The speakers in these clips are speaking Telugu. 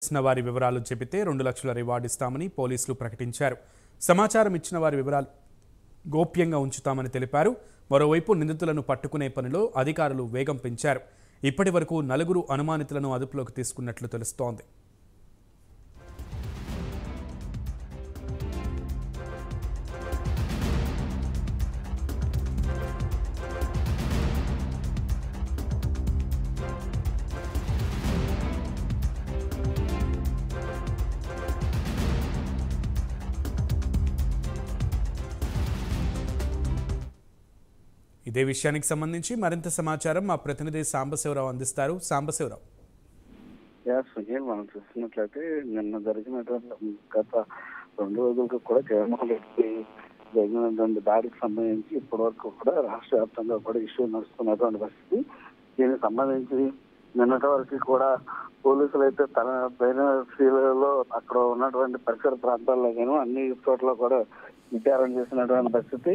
ఇచ్చిన వారి వివరాలు చెబితే 2 లక్షల రివార్డు ఇస్తామని పోలీసులు ప్రకటించారు. సమాచారం ఇచ్చిన వారి వివరాలు గోప్యంగా ఉంచుతామని తెలిపారు. మరోవైపు నిందితులను పట్టుకునే పనిలో అధికారులు వేగం పెంచారు. ఇప్పటివరకు 4 అనుమానితులను అదుపులోకి తీసుకున్నట్లు తెలుస్తోంది. ఇదే విషయానికి సంబంధించి మరింత సమాచారం మా ప్రతినిధి సాంబశివరావు అందిస్తారు. సాంబశివరావు. సునీల్, మనం చూస్తున్నట్లయితే నిన్న జరిగినటువంటి గత 2 రోజులకు కూడా జగన్మోహన్ రెడ్డి జరిగినటువంటి దాడికి సంబంధించి ఇప్పటి వరకు కూడా రాష్ట్ర వ్యాప్తంగా కూడా ఇష్యూ నడుస్తున్నటువంటి పరిస్థితి. దీనికి సంబంధించి నిన్నటి వరకు కూడా పోలీసులు అయితే తన బైనరీలో అక్కడ ఉన్నటువంటి పరిసర ప్రాంతాల్లో కానీ అన్ని చోట్ల కూడా విచారణ చేసినటువంటి పరిస్థితి.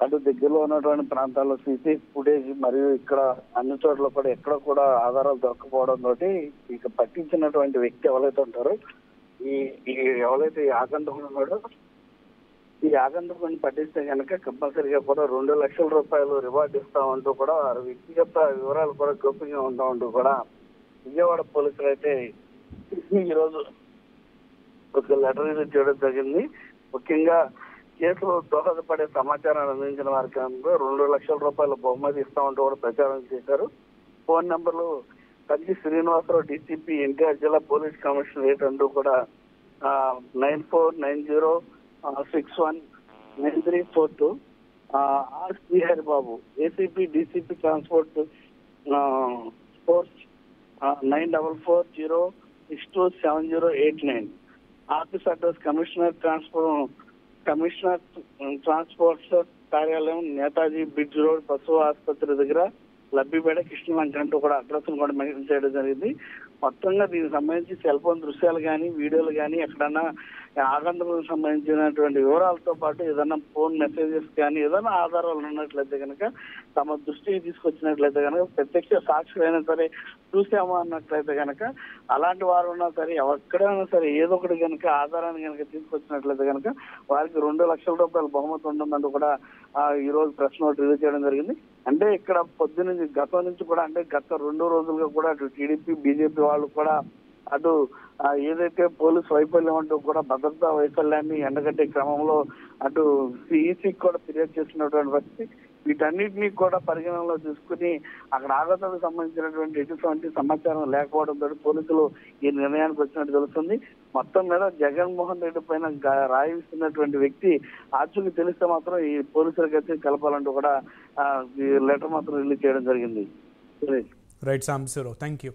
అటు దగ్గరలో ఉన్నటువంటి ప్రాంతాల్లో సీసీ ఫుటేజ్ మరియు ఇక్కడ అన్ని చోట్ల కూడా ఎక్కడ కూడా ఆధారాలు దొరకపోవడం తోటి ఇక పట్టించినటువంటి వ్యక్తి ఎవరైతే ఉంటారో ఎవరైతే ఈ ఆగంతకుడు ఉన్నాడో ఈ ఆగంతకుడిని పట్టిస్తే కనుక కంపల్సరీగా కూడా 2 లక్షల రూపాయలు రివార్డు ఇస్తామంటూ కూడా వ్యక్తిగత వివరాలు కూడా గోప్యంగా ఉంటామంటూ కూడా విజయవాడ పోలీసులు అయితే ఈరోజు ఒక లెటర్ రిలీజ్ చేయడం జరిగింది. ముఖ్యంగా కేసులో దోహదపడే సమాచారాన్ని అందించిన వారికి 2 లక్షల రూపాయల బహుమతి ఇస్తామంటూ కూడా ప్రచారం చేశారు. ఫోన్ నెంబర్లు కంచి శ్రీనివాసరావు డీసీపీ ఎన్టీఆర్ జిల్లా పోలీస్ కమిషనరేట్ అంటూ కూడా 9490619342 R Srihari Babu ACP DCP transport force 9440627089 office address commissioner transports కార్యాలయం నేతాజీ బ్రిడ్జ్ రోడ్ పశు ఆసుపత్రి దగ్గర లబ్బిపేట కృష్ణలంక అంటూ కూడా అడ్రస్ కూడా మెన్షన్ చేయడం జరిగింది. మొత్తంగా దీనికి సంబంధించి సెల్ ఫోన్ దృశ్యాలు కానీ వీడియోలు కానీ ఎక్కడన్నా ఆగంతకులకు సంబంధించినటువంటి వివరాలతో పాటు ఏదైనా ఫోన్ మెసేజెస్ కానీ ఏదైనా ఆధారాలు ఉన్నట్లయితే కనుక తమ దృష్టికి తీసుకొచ్చినట్లయితే కనుక ప్రత్యక్ష సాక్షులైనా సరే చూసామా అన్నట్లయితే కనుక అలాంటి వారు ఉన్నా సరే ఎక్కడైనా సరే ఏదో ఒకటి కనుక ఆధారాన్ని కనుక తీసుకొచ్చినట్లయితే కనుక వారికి 2 లక్షల రూపాయల బహుమతి ఉంటుందంటూ కూడా ఈ రోజు ప్రెస్ నోట్ రిలీజ్ చేయడం జరిగింది. అంటే ఇక్కడ గతం నుంచి కూడా అంటే గత 2 రోజులుగా కూడా అటు టీడీపీ బీజేపీ వాళ్ళు కూడా అటు ఏదైతే పోలీసు వైఫల్యం అంటూ కూడా భద్రతా వైఫల్యాన్ని ఎండగట్టే క్రమంలో అటు ఈసీకి కూడా ఫిర్యాదు చేసినటువంటి పరిస్థితి. వీటన్నిటినీ కూడా పరిగణనలో తీసుకుని అక్కడ ఆగతకు సంబంధించినటువంటి ఎటువంటి సమాచారం లేకపోవడంతో పోలీసులు ఈ నిర్ణయానికి వచ్చినట్టు తెలుస్తుంది. మొత్తం మీద జగన్మోహన్ రెడ్డి పైన రాయి ఇస్తున్నటువంటి వ్యక్తి ఆచూకీ తెలిస్తే మాత్రం ఈ పోలీసులకైతే కలపాలంటూ కూడా ఈ లెటర్ మాత్రం రిలీజ్ చేయడం జరిగింది. Right Sambasivarao, thank you.